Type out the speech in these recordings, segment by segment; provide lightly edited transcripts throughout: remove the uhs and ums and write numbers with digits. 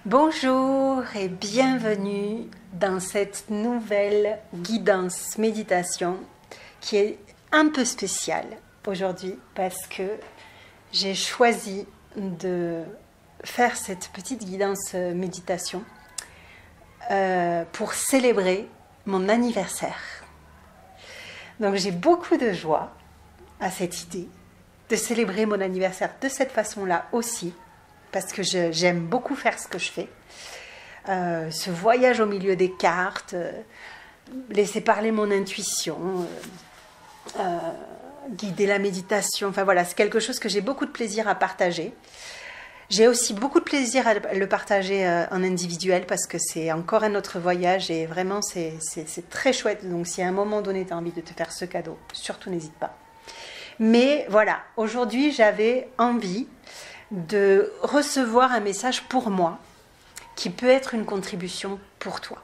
Bonjour et bienvenue dans cette nouvelle guidance méditation qui est un peu spéciale aujourd'hui parce que j'ai choisi de faire cette petite guidance méditation pour célébrer mon anniversaire. Donc j'ai beaucoup de joie à cette idée de célébrer mon anniversaire de cette façon-là aussi, parce que j'aime beaucoup faire ce que je fais. Ce voyage au milieu des cartes, laisser parler mon intuition, guider la méditation, enfin voilà, c'est quelque chose que j'ai beaucoup de plaisir à partager. J'ai aussi beaucoup de plaisir à le partager en individuel parce que c'est encore un autre voyage et vraiment c'est très chouette. Donc si à un moment donné tu as envie de te faire ce cadeau, surtout n'hésite pas. Mais voilà, aujourd'hui j'avais envie de recevoir un message pour moi qui peut être une contribution pour toi.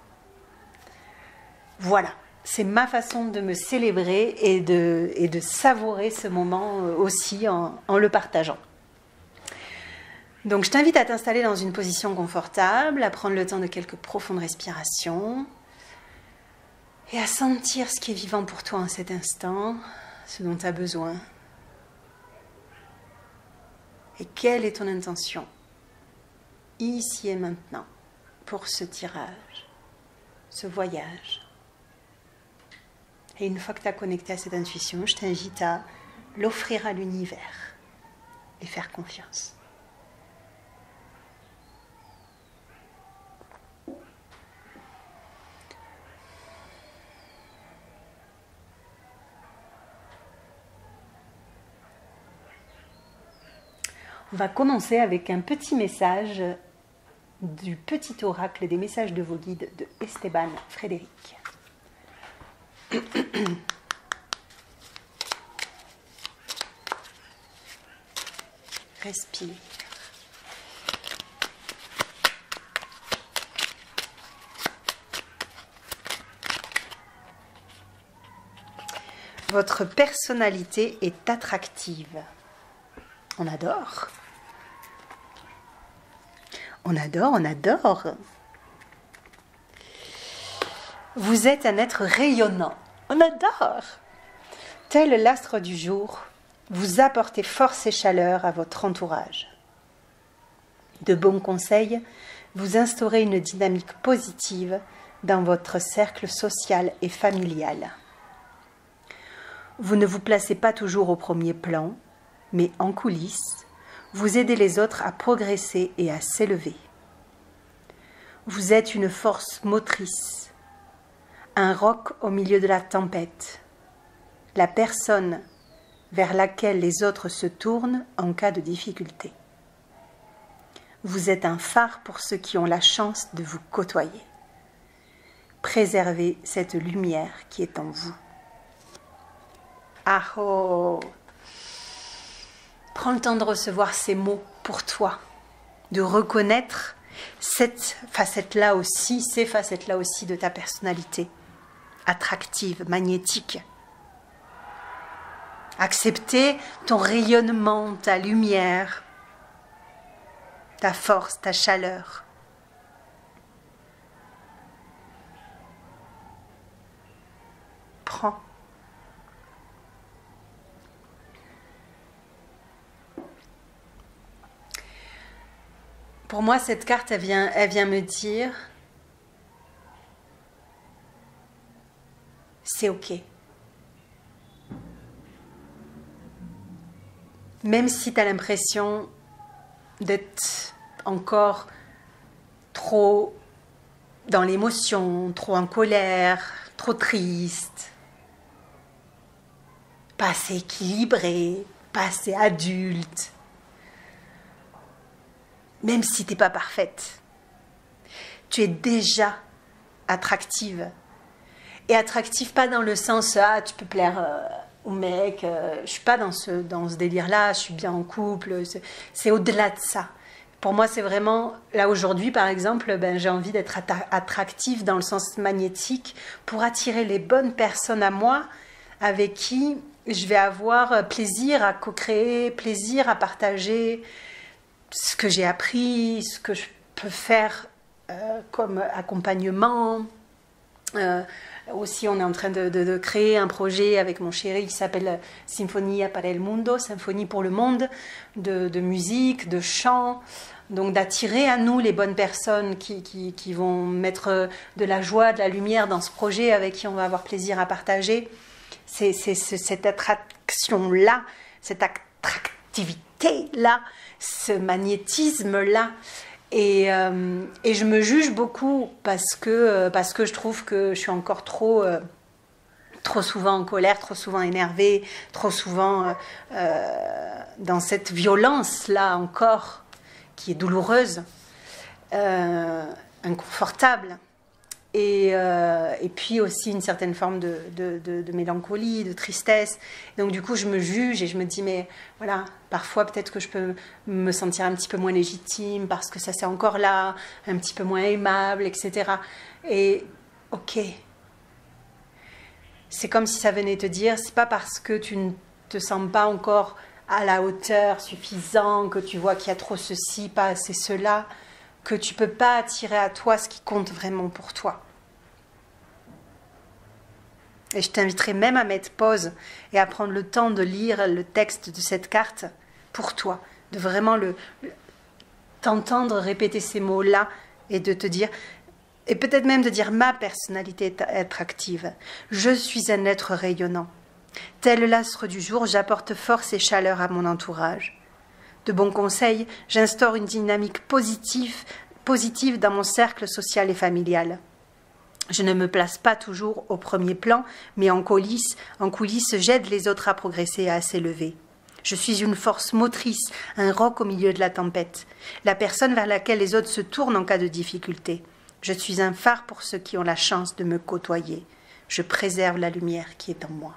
Voilà, c'est ma façon de me célébrer et de savourer ce moment aussi en le partageant. Donc je t'invite à t'installer dans une position confortable, à prendre le temps de quelques profondes respirations et à sentir ce qui est vivant pour toi en cet instant, ce dont tu as besoin. Et quelle est ton intention, ici et maintenant, pour ce tirage, ce voyage. Et une fois que tu as connecté à cette intuition, je t'invite à l'offrir à l'univers et faire confiance. On va commencer avec un petit message du petit oracle des messages de vos guides de Esteban Frédéric. Respire. Votre personnalité est attractive. On adore. On adore, on adore. Vous êtes un être rayonnant. On adore. Tel l'astre du jour, vous apportez force et chaleur à votre entourage. De bons conseils, vous instaurez une dynamique positive dans votre cercle social et familial. Vous ne vous placez pas toujours au premier plan, mais en coulisses, vous aidez les autres à progresser et à s'élever. Vous êtes une force motrice, un roc au milieu de la tempête, la personne vers laquelle les autres se tournent en cas de difficulté. Vous êtes un phare pour ceux qui ont la chance de vous côtoyer. Préservez cette lumière qui est en vous. Ah oh! Prends le temps de recevoir ces mots pour toi, de reconnaître cette facette-là aussi, ces facettes-là aussi de ta personnalité, attractive, magnétique. Accepter ton rayonnement, ta lumière, ta force, ta chaleur. Prends. Pour moi, cette carte, elle vient me dire, c'est ok. Même si tu as l'impression d'être encore trop dans l'émotion, trop en colère, trop triste, pas assez équilibré, pas assez adulte. Même si tu n'es pas parfaite, tu es déjà attractive. Et attractive pas dans le sens, ah, tu peux plaire au mec, je ne suis pas dans ce délire-là, je suis bien en couple, c'est au-delà de ça. Pour moi, c'est vraiment, là aujourd'hui par exemple, j'ai envie d'être attractive dans le sens magnétique pour attirer les bonnes personnes à moi avec qui je vais avoir plaisir à co-créer, plaisir à partager ce que j'ai appris, ce que je peut faire comme accompagnement. Aussi, on est en train de créer un projet avec mon chéri qui s'appelle Sinfonia para el Mundo, Symphonie pour le monde, de musique, de chant. Donc d'attirer à nous les bonnes personnes qui vont mettre de la joie, de la lumière dans ce projet, avec qui on va avoir plaisir à partager. C'est cette attraction-là, cette attractivité-là, ce magnétisme-là. Et je me juge beaucoup parce que je trouve que je suis encore trop souvent en colère, trop souvent énervée, trop souvent dans cette violence-là encore, qui est douloureuse, inconfortable, et puis aussi une certaine forme de mélancolie, de tristesse. Donc du coup, je me juge et je me dis, mais voilà, parfois peut-être que je peux me sentir un petit peu moins légitime parce que ça c'est encore là, un petit peu moins aimable, etc. Et ok, c'est comme si ça venait te dire, c'est pas parce que tu ne te sens pas encore à la hauteur suffisant, que tu vois qu'il y a trop ceci, pas assez cela, que tu peux pas attirer à toi ce qui compte vraiment pour toi. Et je t'inviterai même à mettre pause et à prendre le temps de lire le texte de cette carte pour toi, de vraiment t'entendre répéter ces mots-là et de te dire, et peut-être même de dire ma personnalité est attractive. Je suis un être rayonnant. Tel l'astre du jour, j'apporte force et chaleur à mon entourage. De bons conseils, j'instaure une dynamique positive dans mon cercle social et familial. Je ne me place pas toujours au premier plan, mais en coulisses, j'aide les autres à progresser et à s'élever. Je suis une force motrice, un roc au milieu de la tempête, la personne vers laquelle les autres se tournent en cas de difficulté. Je suis un phare pour ceux qui ont la chance de me côtoyer. Je préserve la lumière qui est en moi.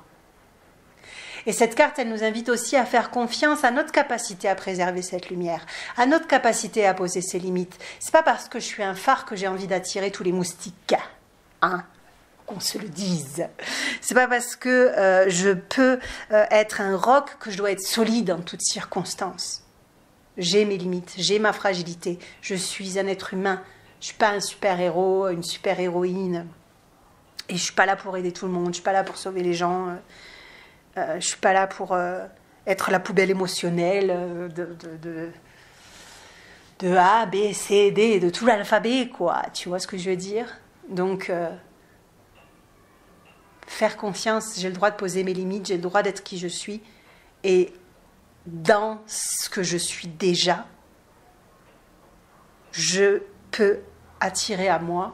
Et cette carte, elle nous invite aussi à faire confiance à notre capacité à préserver cette lumière, à notre capacité à poser ses limites. C'est pas parce que je suis un phare que j'ai envie d'attirer tous les moustiques, hein, qu'on se le dise. C'est pas parce que je peux être un roc que je dois être solide en toutes circonstances. J'ai mes limites, j'ai ma fragilité. Je suis un être humain. Je suis pas un super-héros, une super-héroïne. Et je suis pas là pour aider tout le monde. Je suis pas là pour sauver les gens. Je suis pas là pour être la poubelle émotionnelle de A, B, C, D, de tout l'alphabet, quoi. Tu vois ce que je veux dire? Donc, faire confiance, j'ai le droit de poser mes limites, j'ai le droit d'être qui je suis. Et dans ce que je suis déjà, je peux attirer à moi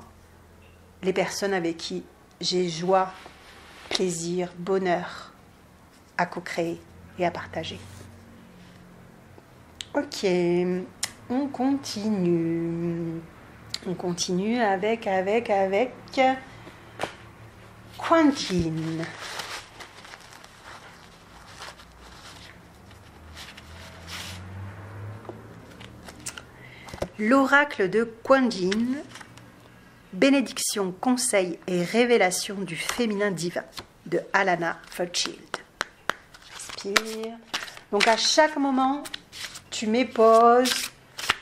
les personnes avec qui j'ai joie, plaisir, bonheur à co-créer et à partager. Ok, on continue. On continue avec Quang-Yin. L'oracle de Quang-Yin, bénédiction, conseil et révélation du féminin divin de Alana Fairchild. Respire. Donc à chaque moment, tu mets pause,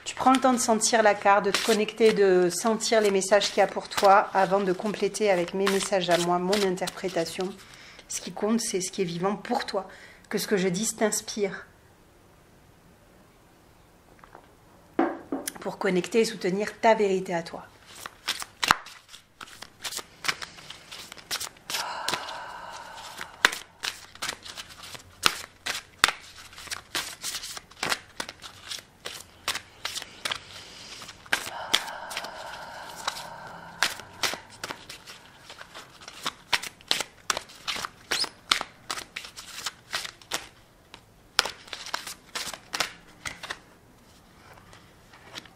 tu prends le temps de sentir la carte, de te connecter, de sentir les messages qu'il y a pour toi avant de compléter avec mes messages à moi, mon interprétation. Ce qui compte, c'est ce qui est vivant pour toi, que ce que je dis t'inspire. Pour connecter et soutenir ta vérité à toi.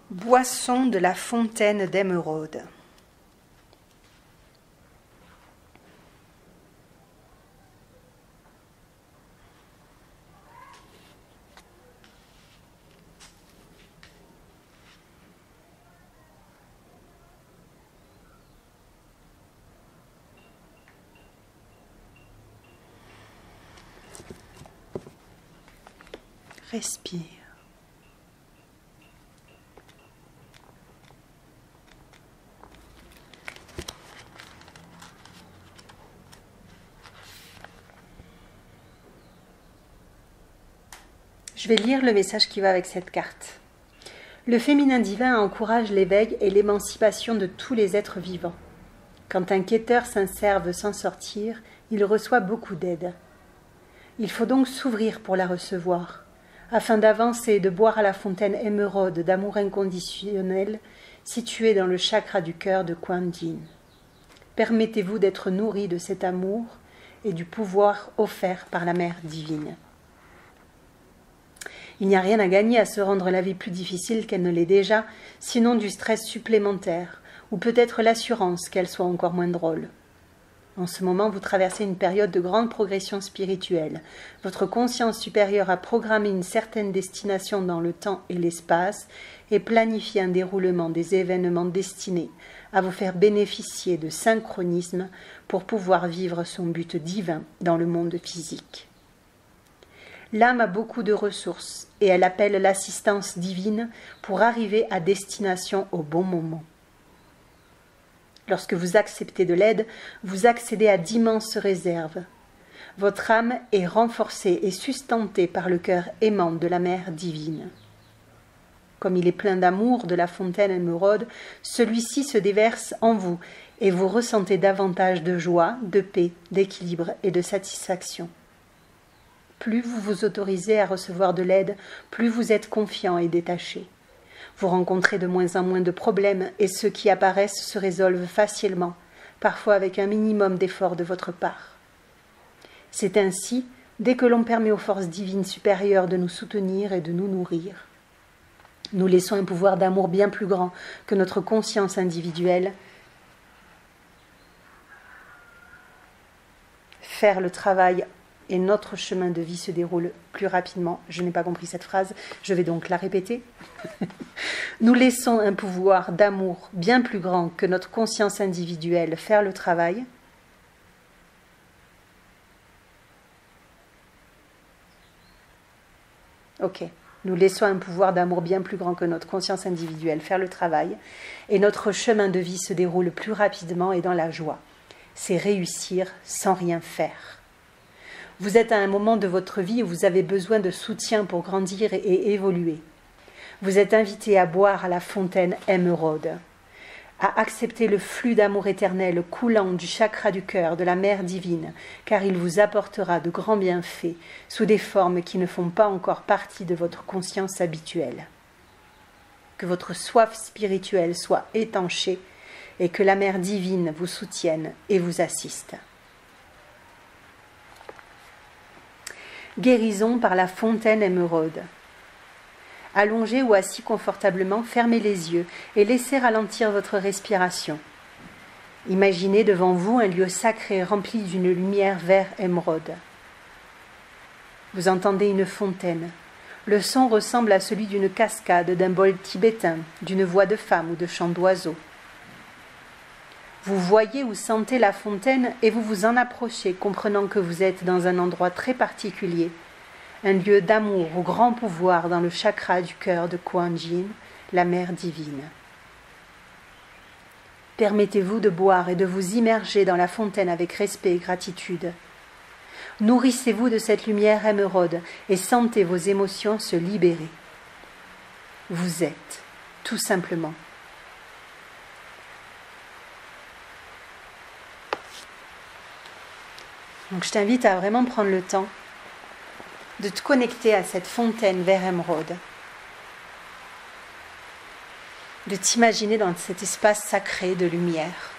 Boisson de la fontaine d'émeraude. Respire. Je vais lire le message qui va avec cette carte. Le féminin divin encourage l'éveil et l'émancipation de tous les êtres vivants. Quand un quêteur sincère veut s'en sortir, il reçoit beaucoup d'aide. Il faut donc s'ouvrir pour la recevoir, afin d'avancer et de boire à la fontaine émeraude d'amour inconditionnel située dans le chakra du cœur de Kuan Yin. Permettez-vous d'être nourri de cet amour et du pouvoir offert par la Mère divine. Il n'y a rien à gagner à se rendre la vie plus difficile qu'elle ne l'est déjà, sinon du stress supplémentaire, ou peut-être l'assurance qu'elle soit encore moins drôle. En ce moment, vous traversez une période de grande progression spirituelle. Votre conscience supérieure a programmé une certaine destination dans le temps et l'espace et planifié un déroulement des événements destinés à vous faire bénéficier de synchronisme pour pouvoir vivre son but divin dans le monde physique. L'âme a beaucoup de ressources et elle appelle l'assistance divine pour arriver à destination au bon moment. Lorsque vous acceptez de l'aide, vous accédez à d'immenses réserves. Votre âme est renforcée et sustentée par le cœur aimant de la Mère divine. Comme il est plein d'amour de la fontaine émeraude, celui-ci se déverse en vous et vous ressentez davantage de joie, de paix, d'équilibre et de satisfaction. Plus vous vous autorisez à recevoir de l'aide, plus vous êtes confiant et détaché. Vous rencontrez de moins en moins de problèmes et ceux qui apparaissent se résolvent facilement, parfois avec un minimum d'effort de votre part. C'est ainsi, dès que l'on permet aux forces divines supérieures de nous soutenir et de nous nourrir. Nous laissons un pouvoir d'amour bien plus grand que notre conscience individuelle faire le travail et notre chemin de vie se déroule plus rapidement. Je n'ai pas compris cette phrase, je vais donc la répéter. Nous laissons un pouvoir d'amour bien plus grand que notre conscience individuelle faire le travail. Ok. Nous laissons un pouvoir d'amour bien plus grand que notre conscience individuelle faire le travail, et notre chemin de vie se déroule plus rapidement et dans la joie. C'est réussir sans rien faire. Vous êtes à un moment de votre vie où vous avez besoin de soutien pour grandir et évoluer. Vous êtes invité à boire à la fontaine émeraude, à accepter le flux d'amour éternel coulant du chakra du cœur de la Mère divine, car il vous apportera de grands bienfaits sous des formes qui ne font pas encore partie de votre conscience habituelle. Que votre soif spirituelle soit étanchée et que la Mère divine vous soutienne et vous assiste. Guérison par la fontaine émeraude. Allongé ou assis confortablement, fermez les yeux et laissez ralentir votre respiration. Imaginez devant vous un lieu sacré rempli d'une lumière vert émeraude. Vous entendez une fontaine. Le son ressemble à celui d'une cascade, d'un bol tibétain, d'une voix de femme ou de chant d'oiseau. Vous voyez ou sentez la fontaine et vous vous en approchez, comprenant que vous êtes dans un endroit très particulier, un lieu d'amour au grand pouvoir dans le chakra du cœur de Kuan Yin, la Mère divine. Permettez-vous de boire et de vous immerger dans la fontaine avec respect et gratitude. Nourrissez-vous de cette lumière émeraude et sentez vos émotions se libérer. Vous êtes, tout simplement, donc je t'invite à vraiment prendre le temps de te connecter à cette fontaine vert émeraude, de t'imaginer dans cet espace sacré de lumière.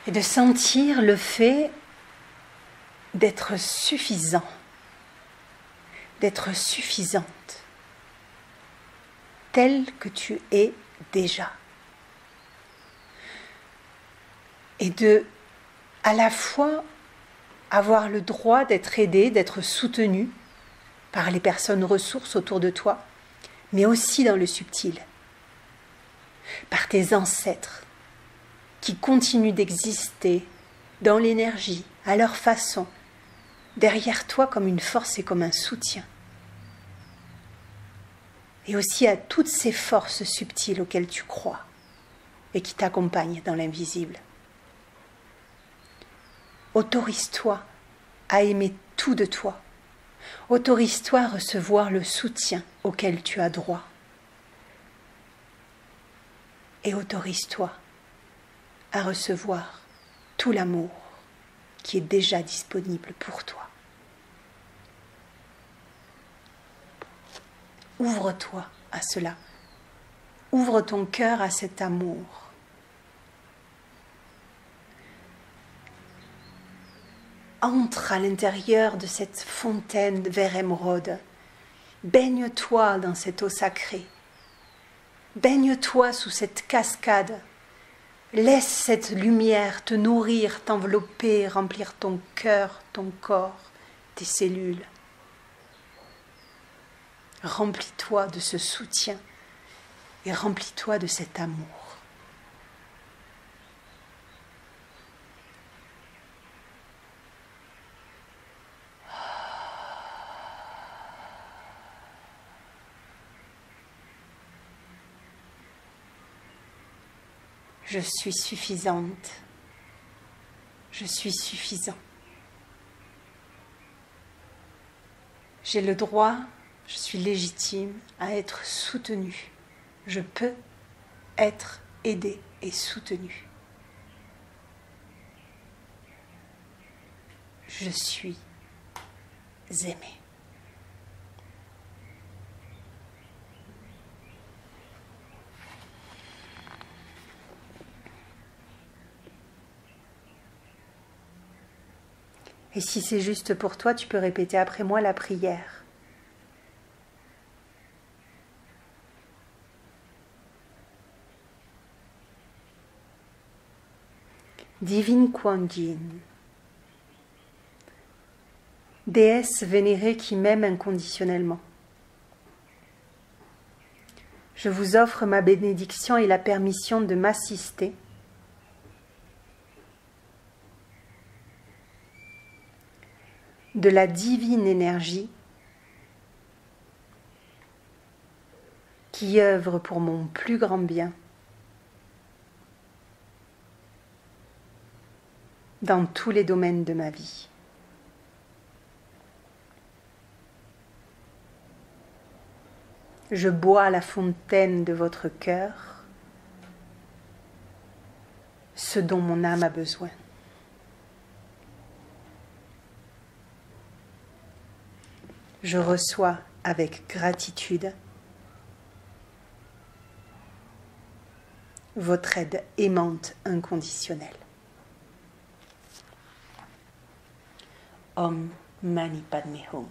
Et de sentir le fait d'être suffisant, d'être suffisante, telle que tu es déjà. Et de, à la fois, avoir le droit d'être aidé, d'être soutenu par les personnes ressources autour de toi, mais aussi dans le subtil, par tes ancêtres qui continuent d'exister dans l'énergie, à leur façon, derrière toi comme une force et comme un soutien. et aussi à toutes ces forces subtiles auxquelles tu crois et qui t'accompagnent dans l'invisible. Autorise-toi à aimer tout de toi. Autorise-toi à recevoir le soutien auquel tu as droit. Et autorise-toi à recevoir tout l'amour qui est déjà disponible pour toi. Ouvre-toi à cela. Ouvre ton cœur à cet amour. Entre à l'intérieur de cette fontaine vert émeraude. Baigne-toi dans cette eau sacrée. Baigne-toi sous cette cascade. Laisse cette lumière te nourrir, t'envelopper, remplir ton cœur, ton corps, tes cellules. Remplis-toi de ce soutien et remplis-toi de cet amour. Je suis suffisante. Je suis suffisant. J'ai le droit, je suis légitime à être soutenue. Je peux être aidée et soutenue. Je suis aimée. Et si c'est juste pour toi, tu peux répéter après moi la prière. Divine Kuan Yin, déesse vénérée qui m'aime inconditionnellement, je vous offre ma bénédiction et la permission de m'assister de la divine énergie qui œuvre pour mon plus grand bien dans tous les domaines de ma vie. Je bois à la fontaine de votre cœur ce dont mon âme a besoin. Je reçois avec gratitude votre aide aimante inconditionnelle. Om Mani Padme Hum.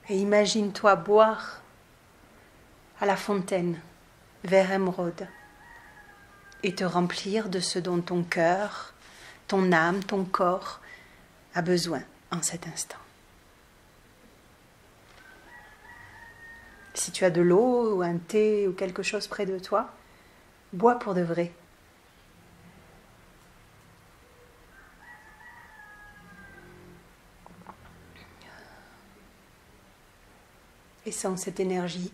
Et imagine-toi boire à la fontaine vert émeraude et te remplir de ce dont ton cœur, ton âme, ton corps a besoin en cet instant. Si tu as de l'eau ou un thé ou quelque chose près de toi, bois pour de vrai. Et sens cette énergie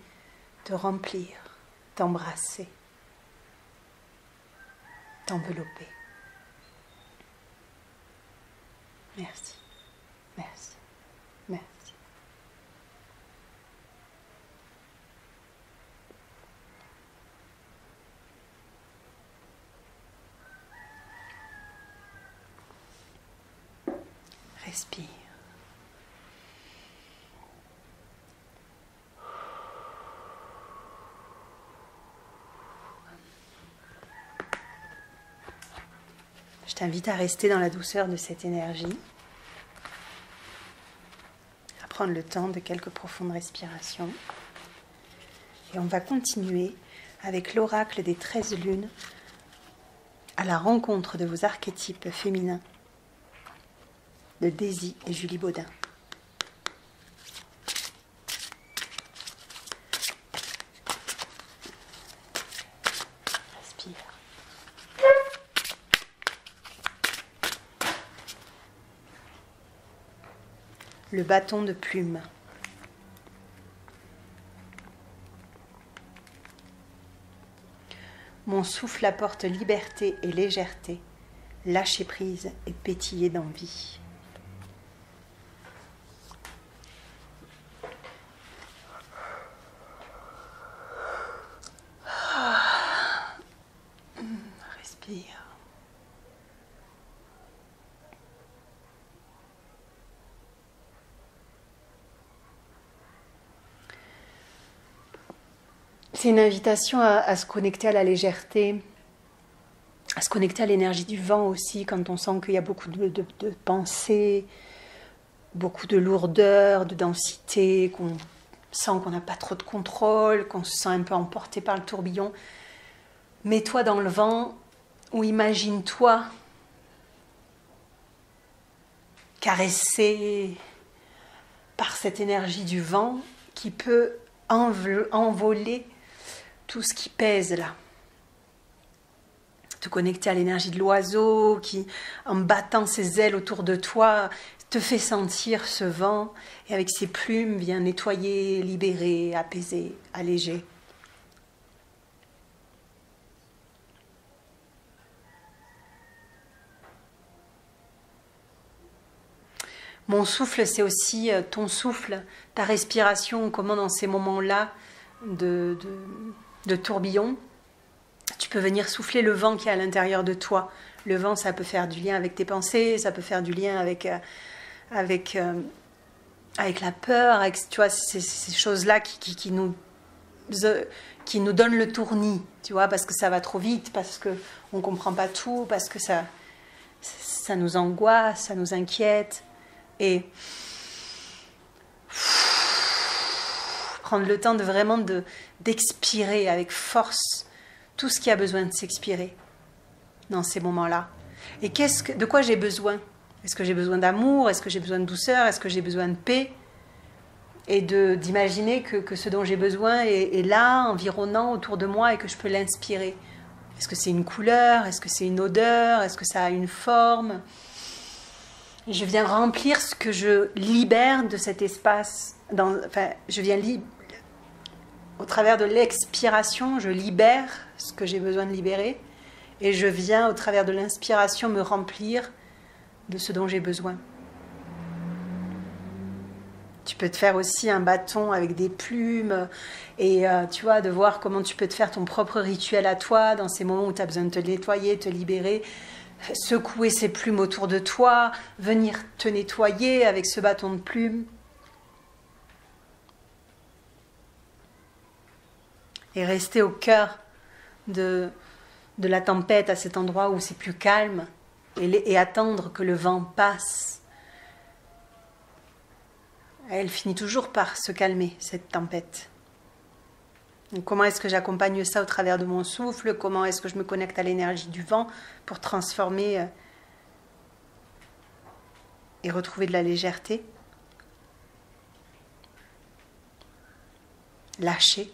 te remplir, t'embrasser, t'envelopper. Merci, merci, merci. Respire. Je t'invite à rester dans la douceur de cette énergie, à prendre le temps de quelques profondes respirations. Et on va continuer avec l'oracle des 13 lunes à la rencontre de vos archétypes féminins de Daisy et Julie Baudin. Respire. le bâton de plume. Mon souffle apporte liberté et légèreté, lâcher prise et pétiller d'envie. Respire. C'est une invitation à se connecter à la légèreté, à se connecter à l'énergie du vent aussi, quand on sent qu'il y a beaucoup de pensées, beaucoup de lourdeur, de densité, qu'on sent qu'on n'a pas trop de contrôle, qu'on se sent un peu emporté par le tourbillon. Mets-toi dans le vent ou imagine-toi caressé par cette énergie du vent qui peut envoler tout ce qui pèse là. Te connecter à l'énergie de l'oiseau qui, en battant ses ailes autour de toi, te fait sentir ce vent et avec ses plumes vient nettoyer, libérer, apaiser, alléger. Mon souffle, c'est aussi ton souffle, ta respiration, comment dans ces moments-là de tourbillon, tu peux venir souffler le vent qui est à l'intérieur de toi. Le vent, ça peut faire du lien avec tes pensées, ça peut faire du lien avec la peur, avec, tu vois, ces choses-là qui nous donnent le tournis, tu vois, parce que ça va trop vite, parce qu'on ne comprend pas tout, parce que ça nous angoisse, ça nous inquiète. Et prendre le temps de vraiment d'expirer avec force tout ce qui a besoin de s'expirer dans ces moments-là. Et de quoi j'ai besoin? Est-ce que j'ai besoin d'amour? Est-ce que j'ai besoin de douceur? Est-ce que j'ai besoin de paix? Et d'imaginer que ce dont j'ai besoin est là, environnant autour de moi et que je peux l'inspirer. Est-ce que c'est une couleur? Est-ce que c'est une odeur? Est-ce que ça a une forme? Et je viens remplir ce que je libère de cet espace. Au travers de l'expiration, je libère ce que j'ai besoin de libérer. Et je viens, au travers de l'inspiration, me remplir de ce dont j'ai besoin. Tu peux te faire aussi un bâton avec des plumes et tu vois, de voir comment tu peux te faire ton propre rituel à toi dans ces moments où tu as besoin de te nettoyer, te libérer. Secouer ces plumes autour de toi, venir te nettoyer avec ce bâton de plumes. Et rester au cœur de la tempête, à cet endroit où c'est plus calme, et attendre que le vent passe. Elle finit toujours par se calmer, cette tempête. Donc, comment est-ce que j'accompagne ça au travers de mon souffle? Comment est-ce que je me connecte à l'énergie du vent pour transformer et retrouver de la légèreté? Lâcher.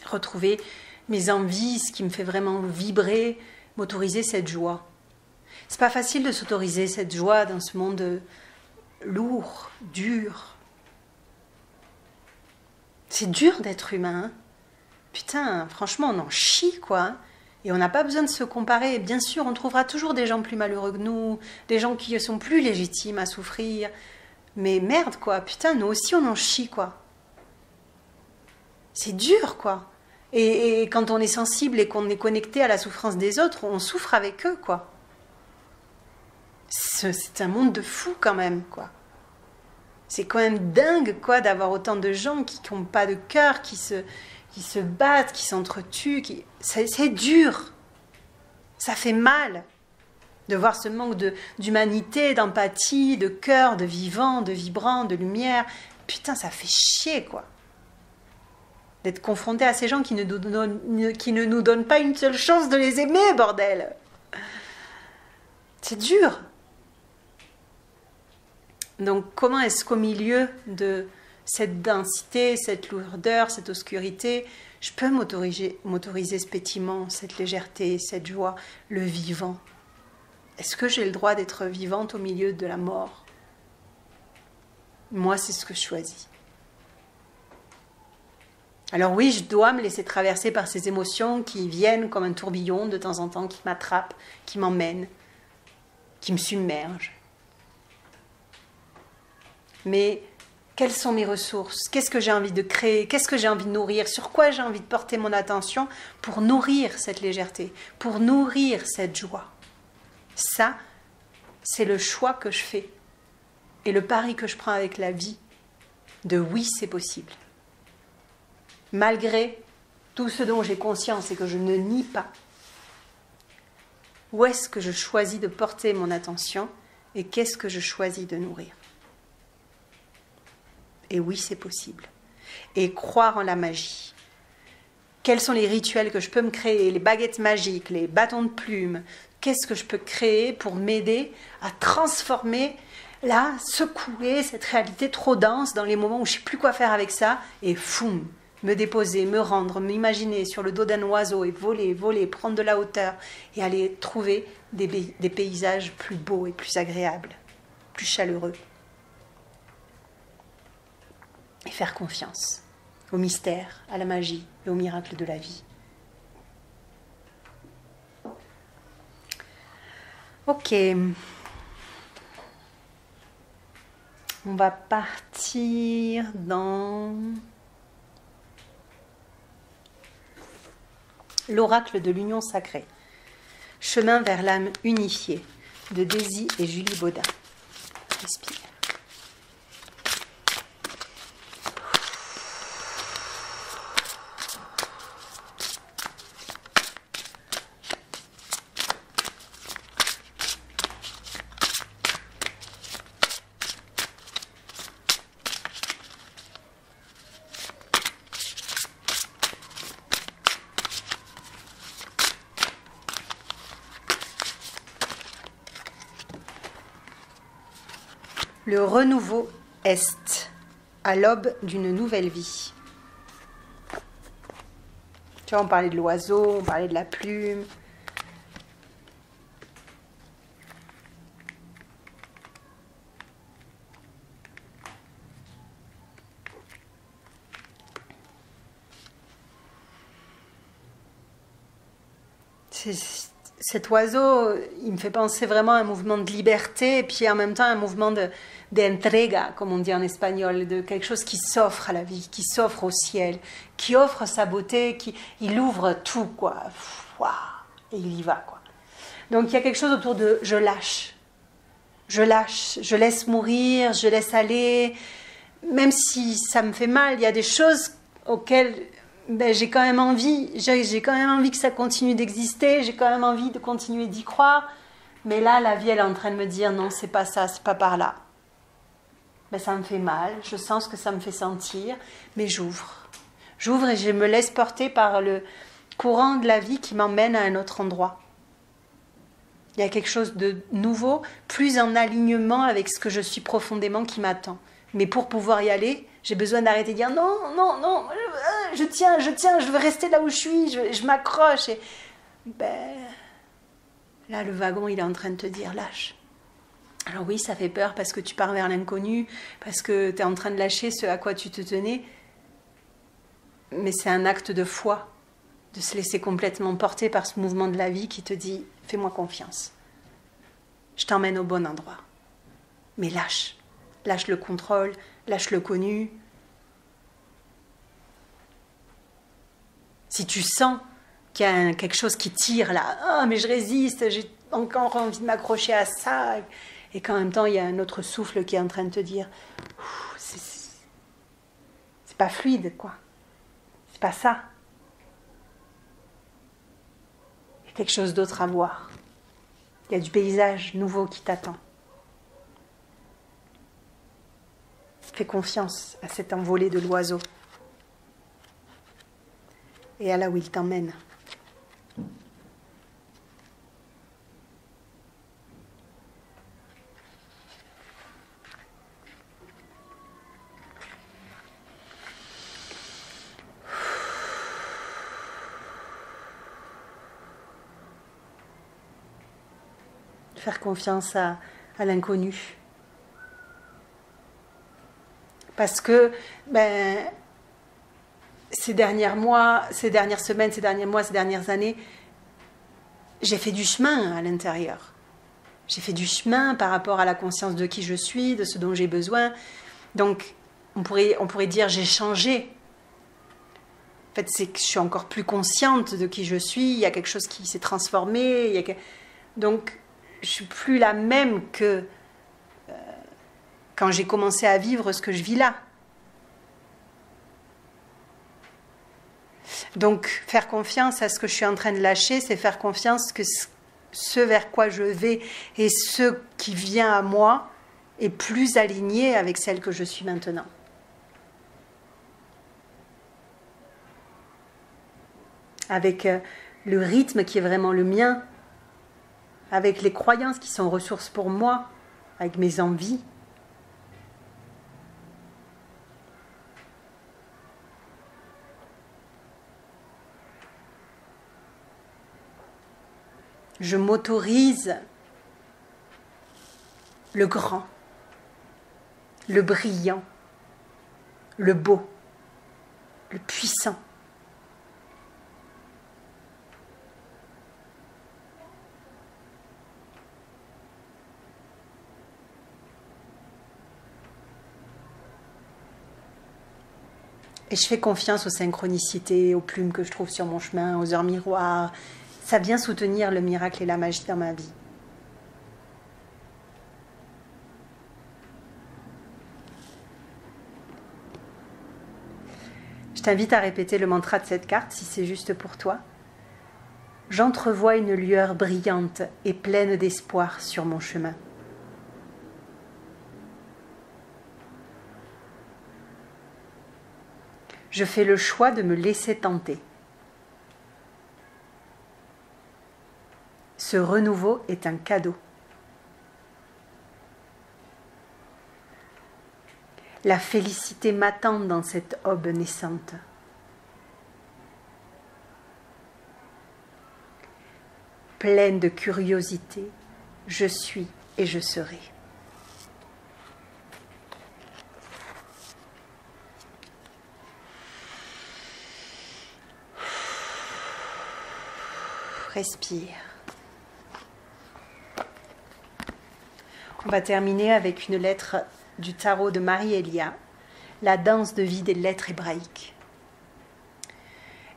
Retrouver mes envies, ce qui me fait vraiment vibrer, m'autoriser cette joie. C'est pas facile de s'autoriser cette joie dans ce monde lourd, dur. C'est dur d'être humain. Hein. Putain, franchement, on en chie, quoi. Et on n'a pas besoin de se comparer. Bien sûr, on trouvera toujours des gens plus malheureux que nous, des gens qui sont plus légitimes à souffrir. Mais merde, quoi. Putain, nous aussi, on en chie, quoi. C'est dur, quoi. Et quand on est sensible et qu'on est connecté à la souffrance des autres, on souffre avec eux, quoi. C'est un monde de fous, quand même, quoi. C'est quand même dingue, quoi, d'avoir autant de gens qui n'ont pas de cœur, qui se battent, qui s'entretuent. C'est dur. Ça fait mal de voir ce manque d'humanité, d'empathie, de cœur, de vivant, de vibrant, de lumière. Putain, ça fait chier, quoi. D'être confronté à ces gens qui ne nous donnent pas une seule chance de les aimer, bordel. C'est dur. Donc, comment est-ce qu'au milieu de cette densité, cette lourdeur, cette obscurité, je peux m'autoriser ce pétillement, cette légèreté, cette joie, le vivant? Est-ce que j'ai le droit d'être vivante au milieu de la mort? Moi, c'est ce que je choisis. Alors oui, je dois me laisser traverser par ces émotions qui viennent comme un tourbillon de temps en temps, qui m'attrapent, qui m'emmènent, qui me submergent. Mais quelles sont mes ressources? Qu'est-ce que j'ai envie de créer? Qu'est-ce que j'ai envie de nourrir? Sur quoi j'ai envie de porter mon attention pour nourrir cette légèreté, pour nourrir cette joie? Ça, c'est le choix que je fais et le pari que je prends avec la vie de oui, c'est possible. Malgré tout ce dont j'ai conscience et que je ne nie pas, où est-ce que je choisis de porter mon attention et qu'est-ce que je choisis de nourrir? Et oui, c'est possible. Et croire en la magie. Quels sont les rituels que je peux me créer, les baguettes magiques, les bâtons de plumes? Qu'est-ce que je peux créer pour m'aider à transformer, là, secouer cette réalité trop dense dans les moments où je ne sais plus quoi faire avec ça et foum, me déposer, me rendre, m'imaginer sur le dos d'un oiseau et voler, voler, prendre de la hauteur et aller trouver des paysages plus beaux et plus agréables, plus chaleureux. Et faire confiance au mystère, à la magie et au miracle de la vie. Ok. On va partir dans l'oracle de l'union sacrée. Chemin vers l'âme unifiée de Daisy et Julie Baudin. Respire. Le renouveau est à l'aube d'une nouvelle vie. Tu vois, on parlait de l'oiseau, on parlait de la plume. Cet oiseau, il me fait penser vraiment à un mouvement de liberté et puis en même temps un mouvement d'entrega, comme on dit en espagnol, de quelque chose qui s'offre à la vie, qui s'offre au ciel, qui offre sa beauté, il ouvre tout, quoi. Et il y va, quoi. Donc il y a quelque chose autour de je lâche, je laisse mourir, je laisse aller, même si ça me fait mal, il y a des choses auxquelles j'ai quand même envie, que ça continue d'exister, j'ai quand même envie de continuer d'y croire, mais là la vie elle est en train de me dire non, c'est pas ça, c'est pas par là. Ça me fait mal, je sens ce que ça me fait sentir, mais j'ouvre et je me laisse porter par le courant de la vie qui m'emmène à un autre endroit. Il y a quelque chose de nouveau, plus en alignement avec ce que je suis profondément qui m'attend. Mais pour pouvoir y aller, j'ai besoin d'arrêter de dire non, je tiens, je veux rester là où je suis, je m'accroche. Et là, le wagon, il est en train de te dire lâche. Alors oui, ça fait peur parce que tu pars vers l'inconnu, parce que tu es en train de lâcher ce à quoi tu te tenais. Mais c'est un acte de foi, de se laisser complètement porter par ce mouvement de la vie qui te dit fais-moi confiance. Je t'emmène au bon endroit. Mais lâche. Lâche le contrôle, lâche le connu. Si tu sens qu'il y a quelque chose qui tire là, ah mais je résiste, j'ai encore envie de m'accrocher à ça, et qu'en même temps il y a un autre souffle qui est en train de te dire, c'est pas fluide quoi, c'est pas ça. Il y a quelque chose d'autre à voir. Il y a du paysage nouveau qui t'attend. Fais confiance à cet envolé de l'oiseau et à là où il t'emmène. Faire confiance à l'inconnu. Parce que ces derniers mois, ces dernières semaines, ces derniers mois, ces dernières années, j'ai fait du chemin à l'intérieur. J'ai fait du chemin par rapport à la conscience de qui je suis, de ce dont j'ai besoin. Donc, on pourrait dire j'ai changé. En fait, c'est que je suis encore plus consciente de qui je suis. Il y a quelque chose qui s'est transformé. Donc, je suis plus la même que quand j'ai commencé à vivre ce que je vis là. Donc, faire confiance à ce que je suis en train de lâcher, c'est faire confiance que ce vers quoi je vais et ce qui vient à moi est plus aligné avec celle que je suis maintenant. Avec le rythme qui est vraiment le mien, avec les croyances qui sont ressources pour moi, avec mes envies. Je m'autorise le grand, le brillant, le beau, le puissant. Et je fais confiance aux synchronicités, aux plumes que je trouve sur mon chemin, aux heures miroirs. Ça vient soutenir le miracle et la magie dans ma vie. Je t'invite à répéter le mantra de cette carte si c'est juste pour toi. J'entrevois une lueur brillante et pleine d'espoir sur mon chemin. Je fais le choix de me laisser tenter. Ce renouveau est un cadeau. La félicité m'attend dans cette aube naissante. Pleine de curiosité, je suis et je serai. Respire. On va terminer avec une lettre du tarot de Marie-Elia, la danse de vie des lettres hébraïques.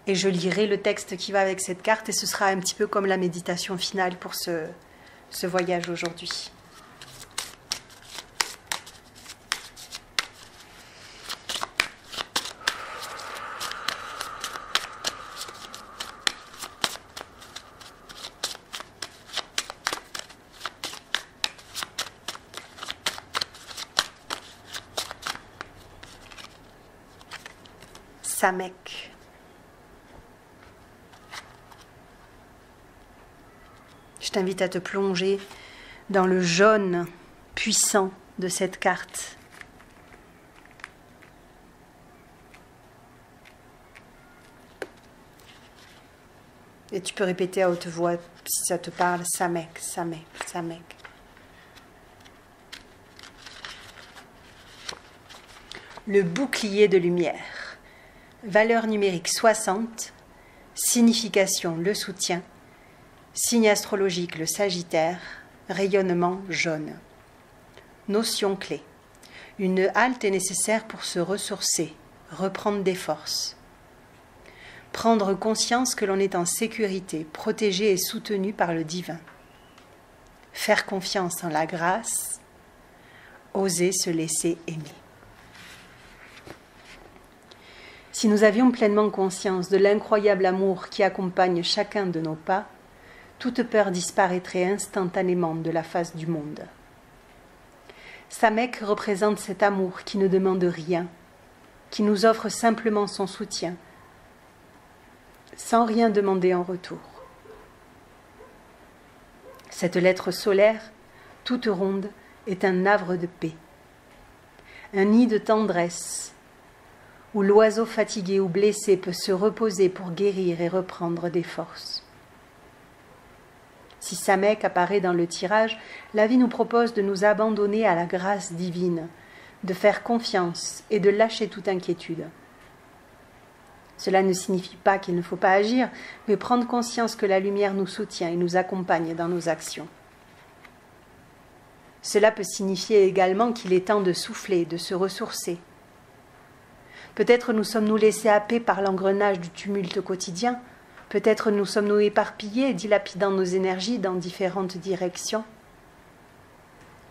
Et je lirai le texte qui va avec cette carte et ce sera un petit peu comme la méditation finale pour ce voyage aujourd'hui. Samek. Je t'invite à te plonger dans le jaune puissant de cette carte. Et tu peux répéter à haute voix si ça te parle, Samek, Samek, Samek. Le bouclier de lumière. Valeur numérique 60, signification le soutien, signe astrologique le Sagittaire, rayonnement jaune. Notion clé. Une halte est nécessaire pour se ressourcer, reprendre des forces. Prendre conscience que l'on est en sécurité, protégé et soutenu par le divin. Faire confiance en la grâce, oser se laisser aimer. Si nous avions pleinement conscience de l'incroyable amour qui accompagne chacun de nos pas, toute peur disparaîtrait instantanément de la face du monde. Samek représente cet amour qui ne demande rien, qui nous offre simplement son soutien, sans rien demander en retour. Cette lettre solaire, toute ronde, est un havre de paix, un nid de tendresse, où l'oiseau fatigué ou blessé peut se reposer pour guérir et reprendre des forces. Si Samek apparaît dans le tirage, la vie nous propose de nous abandonner à la grâce divine, de faire confiance et de lâcher toute inquiétude. Cela ne signifie pas qu'il ne faut pas agir, mais prendre conscience que la lumière nous soutient et nous accompagne dans nos actions. Cela peut signifier également qu'il est temps de souffler, de se ressourcer. Peut-être nous sommes-nous laissés happer par l'engrenage du tumulte quotidien, peut-être nous sommes-nous éparpillés, dilapidant nos énergies dans différentes directions.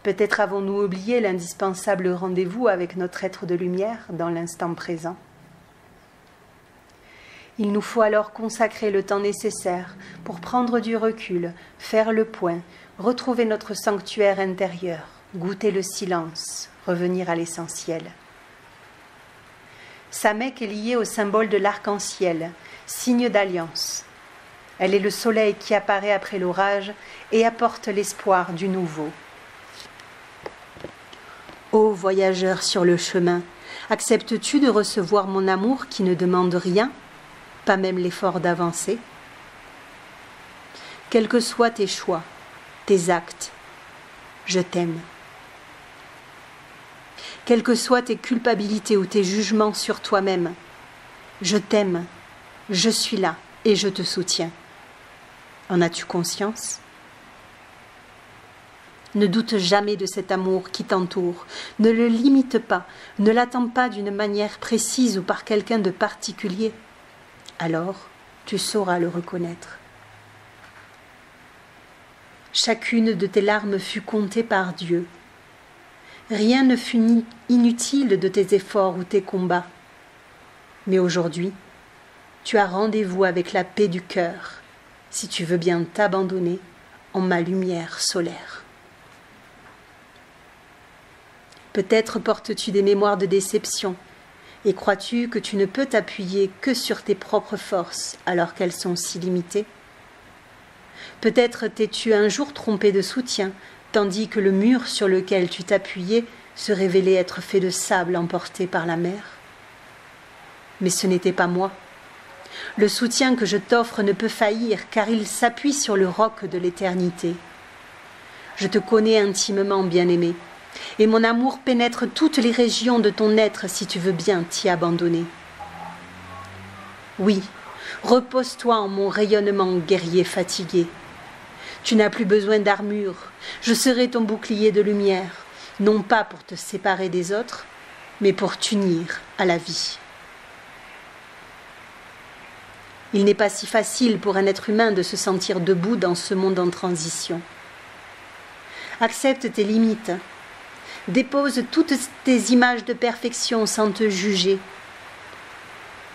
Peut-être avons-nous oublié l'indispensable rendez-vous avec notre être de lumière dans l'instant présent. Il nous faut alors consacrer le temps nécessaire pour prendre du recul, faire le point, retrouver notre sanctuaire intérieur, goûter le silence, revenir à l'essentiel. Samek est liée au symbole de l'arc-en-ciel, signe d'alliance. Elle est le soleil qui apparaît après l'orage et apporte l'espoir du nouveau. Ô voyageur sur le chemin, acceptes-tu de recevoir mon amour qui ne demande rien, pas même l'effort d'avancer? Quels que soient tes choix, tes actes, je t'aime. Quelles que soient tes culpabilités ou tes jugements sur toi-même, je t'aime, je suis là et je te soutiens. En as-tu conscience? Ne doute jamais de cet amour qui t'entoure, ne le limite pas, ne l'attends pas d'une manière précise ou par quelqu'un de particulier. Alors, tu sauras le reconnaître. Chacune de tes larmes fut comptée par Dieu. Rien ne fut inutile de tes efforts ou tes combats. Mais aujourd'hui, tu as rendez-vous avec la paix du cœur, si tu veux bien t'abandonner en ma lumière solaire. Peut-être portes-tu des mémoires de déception et crois-tu que tu ne peux t'appuyer que sur tes propres forces alors qu'elles sont si limitées? Peut-être t'es-tu un jour trompé de soutien, tandis que le mur sur lequel tu t'appuyais se révélait être fait de sable emporté par la mer. Mais ce n'était pas moi. Le soutien que je t'offre ne peut faillir, car il s'appuie sur le roc de l'éternité. Je te connais intimement, bien-aimé, et mon amour pénètre toutes les régions de ton être si tu veux bien t'y abandonner. Oui, repose-toi en mon rayonnement, guerrier fatigué. Tu n'as plus besoin d'armure, je serai ton bouclier de lumière, non pas pour te séparer des autres, mais pour t'unir à la vie. Il n'est pas si facile pour un être humain de se sentir debout dans ce monde en transition. Accepte tes limites. Dépose toutes tes images de perfection sans te juger.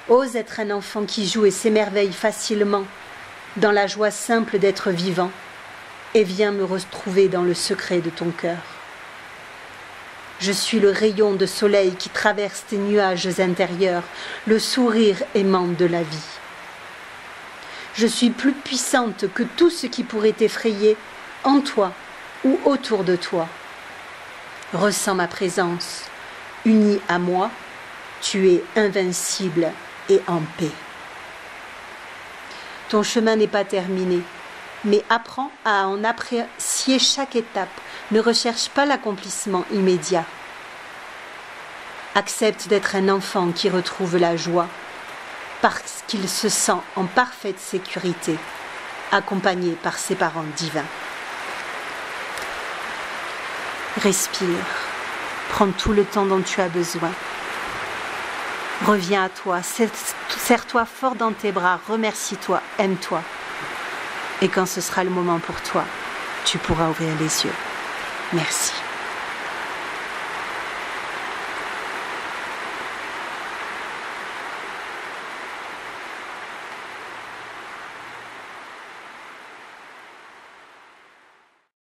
Ose être un enfant qui joue et s'émerveille facilement dans la joie simple d'être vivant et viens me retrouver dans le secret de ton cœur. Je suis le rayon de soleil qui traverse tes nuages intérieurs, le sourire aimant de la vie. Je suis plus puissante que tout ce qui pourrait t'effrayer en toi ou autour de toi. Ressens ma présence, unie à moi, tu es invincible et en paix. Ton chemin n'est pas terminé, mais apprends à en apprécier chaque étape. Ne recherche pas l'accomplissement immédiat. Accepte d'être un enfant qui retrouve la joie parce qu'il se sent en parfaite sécurité, accompagné par ses parents divins. Respire, prends tout le temps dont tu as besoin. Reviens à toi, serre-toi fort dans tes bras, remercie-toi, aime-toi. Et quand ce sera le moment pour toi, tu pourras ouvrir les yeux. Merci.